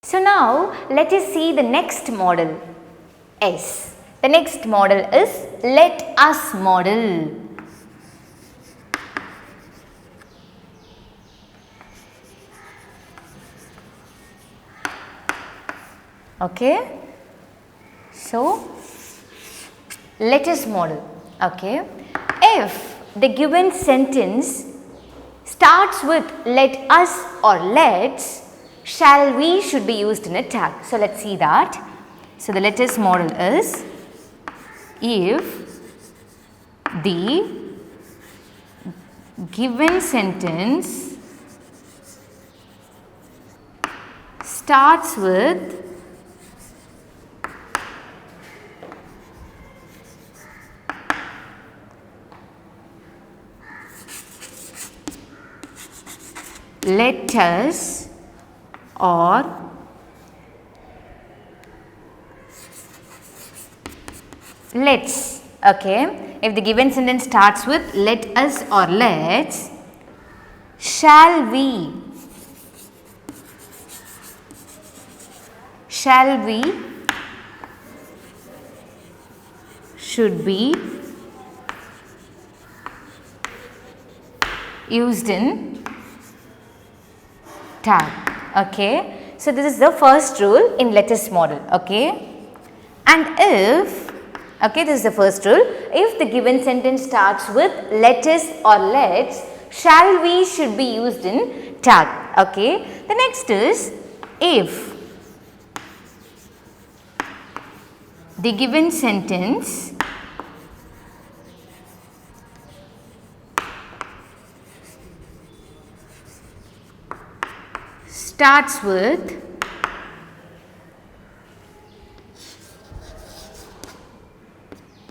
So now let us see the next model, S. The next model is let us model. Okay. So let us model. Okay. If the given sentence starts with let us or let's, shall we should be used in a tag. So let's see that. So the let us model is if the given sentence starts with let us or let's. Okay, if the given sentence starts with let us or let's, shall we should be used in tag. Okay, so this is the first rule in let us model. Okay, and if, okay, this is the first rule, if the given sentence starts with let us or let's, shall we should be used in tag. Okay, the next is if the given sentence starts with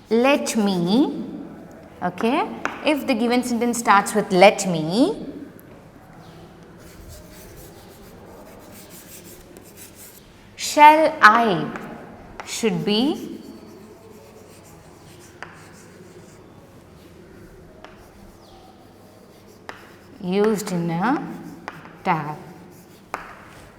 let me, okay, if the given sentence starts with let me, shall I should be used in a tag.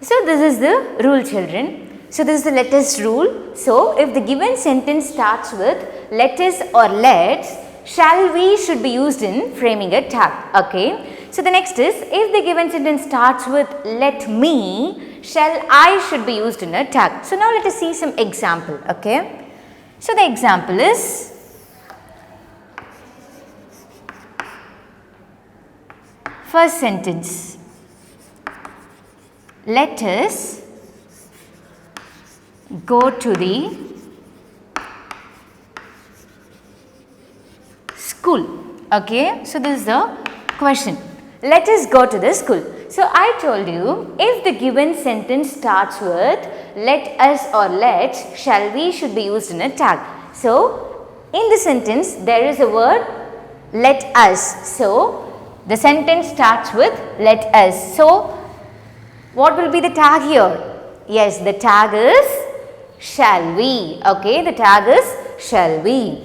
So this is the rule, children. So this is the let us rule. So if the given sentence starts with let us or let's, shall we should be used in framing a tag. Okay. So the next is if the given sentence starts with let me, shall I should be used in a tag. So now let us see some example. Okay. So the example is first sentence. Let us go to the school. Okay, so this is the question. Let us go to the school. So I told you if the given sentence starts with let us or let's, shall we should be used in a tag. So in the sentence there is a word let us. So the sentence starts with let us. So what will be the tag here? Yes, the tag is shall we. Okay, the tag is shall we.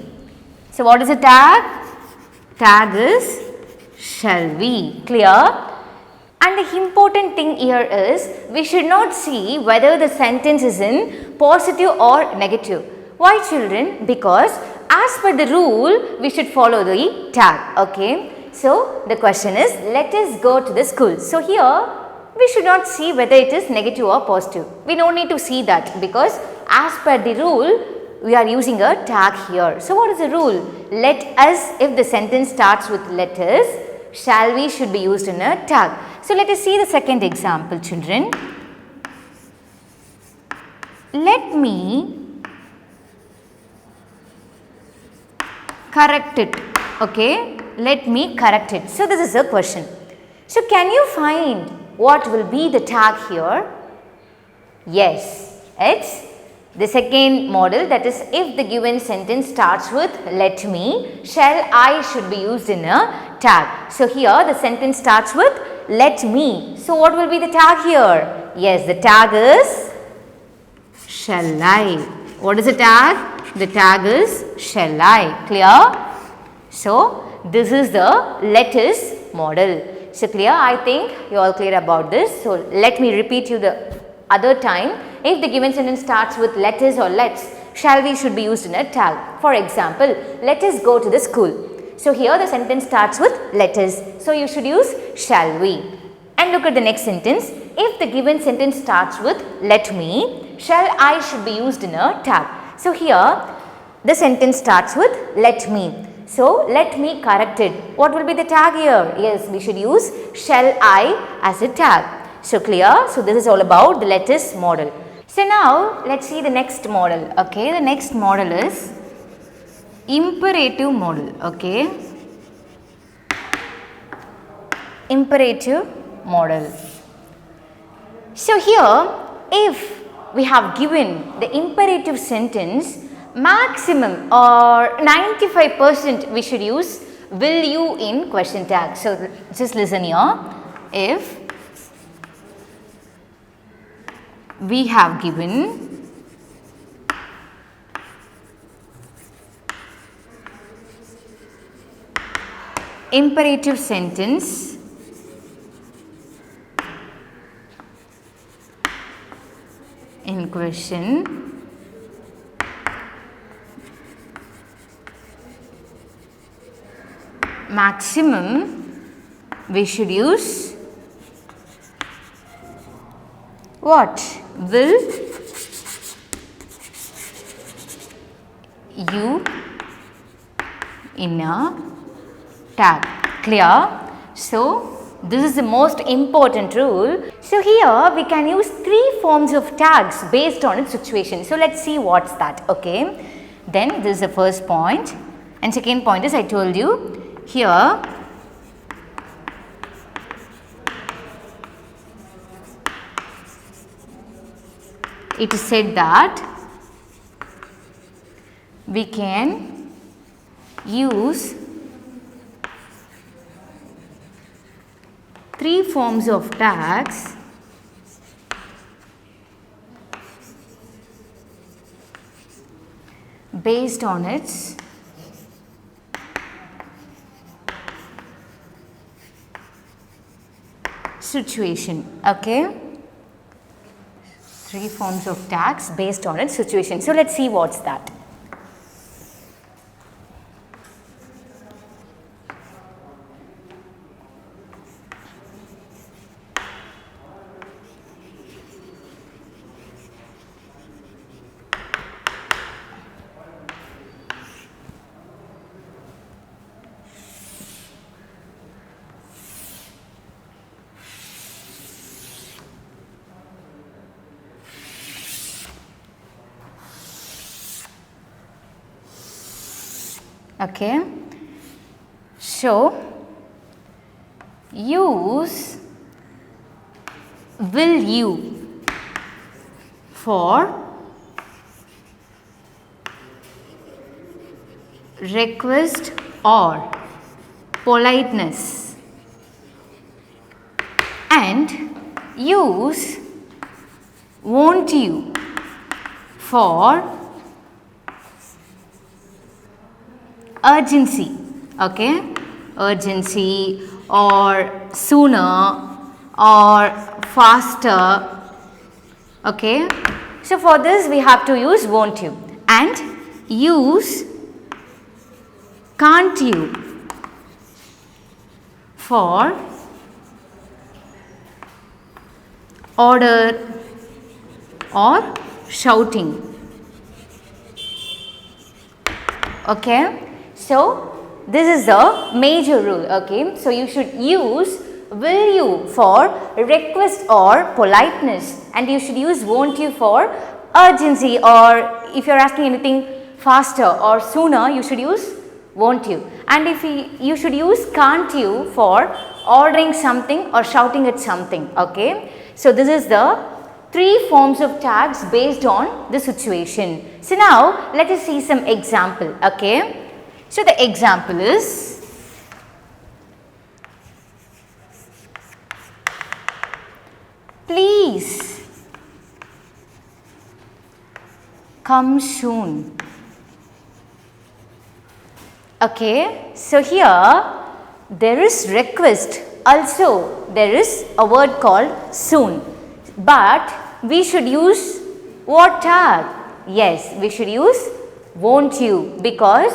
So what is the tag? Tag is shall we. Clear? And the important thing here is we should not see whether the sentence is in positive or negative. Why, children? Because as per the rule we should follow the tag. Okay. So the question is let us go to the school. So here we should not see whether it is negative or positive. We don't need to see that because as per the rule we are using a tag here. So what is the rule? Let us, if the sentence starts with let us, shall we should be used in a tag. So let us see the second example, children. Let me correct it. Okay, let me correct it. So this is a question. So can you find what will be the tag here? Yes, it's the second model, that is if the given sentence starts with let me, shall I should be used in a tag. So here the sentence starts with let me. So what will be the tag here? Yes, the tag is shall I. What is the tag? The tag is shall I. Clear? So this is the let us model. So clear? I think you all clear about this. So let me repeat you the Other time, if the given sentence starts with let us or let's, shall we should be used in a tag. For example, let us go to the school. So here the sentence starts with let us. So you should use shall we. And look at the next sentence. If the given sentence starts with let me, shall I should be used in a tag. So here the sentence starts with let me. So let me corrected. What will be the tag here? Yes, we should use shall I as a tag. So clear? So this is all about the let us model. So now let's see the next model. Okay, the next model is imperative model. Okay, imperative model. So here if we have given the imperative sentence, maximum or 95% we should use will you in question tag. So just listen here. If we have given imperative sentence in question, maximum we should use what? Will you in a tag. Clear? So this is the most important rule. So here we can use 3 forms of tags based on its situation. So let's see what's that. Okay, then this is the first point, and second point is I told you here it is said that we can use 3 forms of tags based on its situation. Okay, 3 forms of tags based on its situation. So let's see what's that. Okay, so use will you for request or politeness, and use won't you for urgency. Okay, urgency or sooner or faster. Okay, so for this we have to use won't you, and use can't you for order or shouting. Okay, so this is the major rule. Okay, so you should use will you for request or politeness, and you should use won't you for urgency, or if you are asking anything faster or sooner, you should use won't you, and if you should use can't you for ordering something or shouting at something. Okay, so this is the 3 forms of tags based on the situation. So now let us see some example. Okay, so the example is please come soon. Okay, so here there is request, also there is a word called soon, but we should use what tag? Yes, we should use won't you, because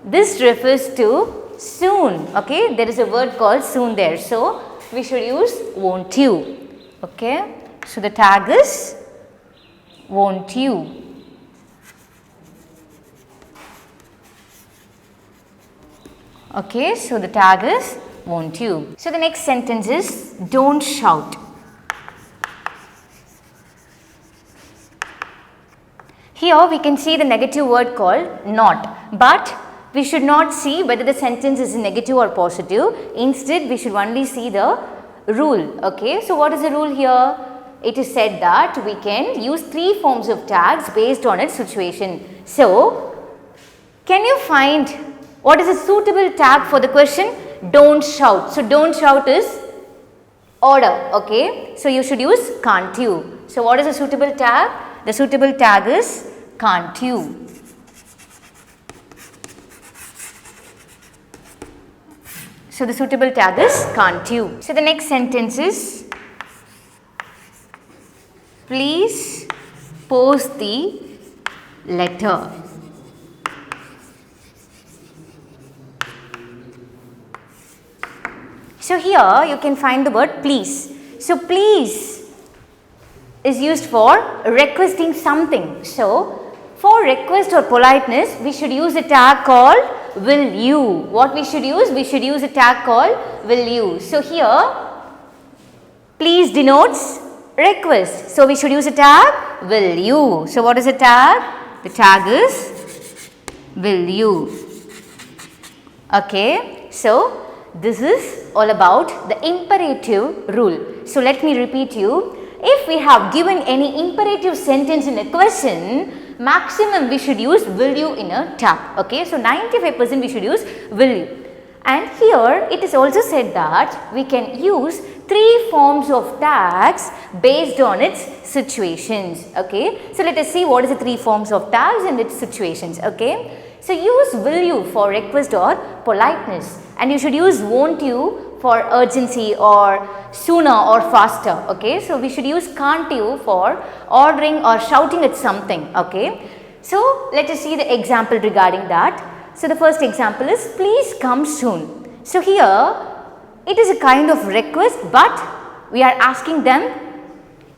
this refers to soon. Okay, there is a word called soon there. So, we should use won't you. Okay, so the tag is won't you. Okay, so the tag is won't you. So, the next sentence is don't shout. Here we can see the negative word called not, but we should not see whether the sentence is negative or positive. Instead, we should only see the rule. Okay, so what is the rule here? It is said that we can use 3 forms of tags based on its situation. So, can you find what is a suitable tag for the question? Don't shout. So, don't shout is order. Okay, so you should use can't you. So, what is a suitable tag? The suitable tag is can't you. So, the suitable tag is can't you. So, the next sentence is please post the letter. So, here you can find the word please. So, please is used for requesting something. So, for request or politeness, we should use a tag called will you. What we should use? We should use a tag called will you. So, here please denotes request. So, we should use a tag will you. So, what is the tag? The tag is will you. Okay. So, this is all about the imperative rule. So, let me repeat you. If we have given any imperative sentence in a question, maximum we should use will you in a tag. Okay. So, 95% we should use will you. And here it is also said that we can use 3 forms of tags based on its situations. Okay. So, let us see what is the 3 forms of tags and its situations. Okay. So, use will you for request or politeness, and you should use won't you for urgency or sooner or faster. Okay. So, we should use can't you for ordering or shouting at something. Okay. So, let us see the example regarding that. So, the first example is please come soon. So, here it is a kind of request, but we are asking them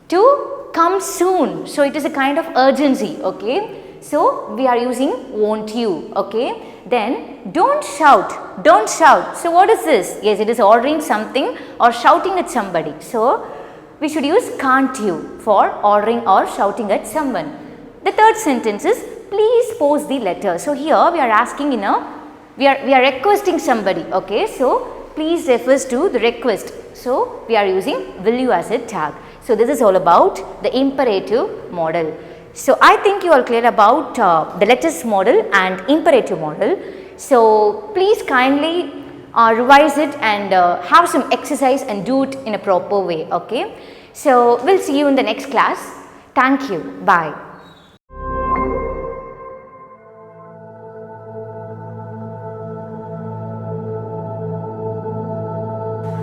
to come soon. So, it is a kind of urgency. Okay. So, we are using won't you. Okay. Then don't shout, don't shout. So, what is this? Yes, it is ordering something or shouting at somebody. So, we should use can't you for ordering or shouting at someone. The third sentence is please post the letter. So, here we are asking we are requesting somebody. Okay. So, please refers to the request. So, we are using will you as a tag. So, this is all about the imperative model. So, I think you are clear about the letters model and imperative model. So, please kindly revise it and have some exercise and do it in a proper way. Okay. So, we will see you in the next class. Thank you. Bye.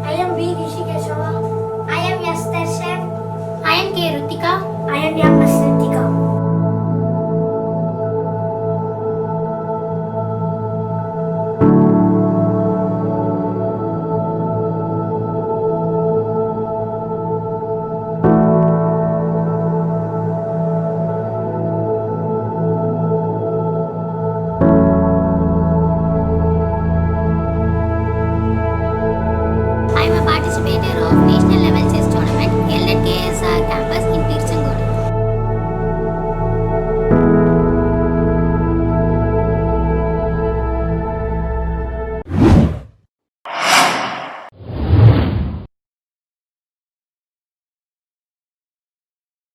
I am B. Rishi Keshava. I am S. Darshan. I am K. Rutika. I am M. S. Ritika. I am a participator of national level chess tournament held at KSR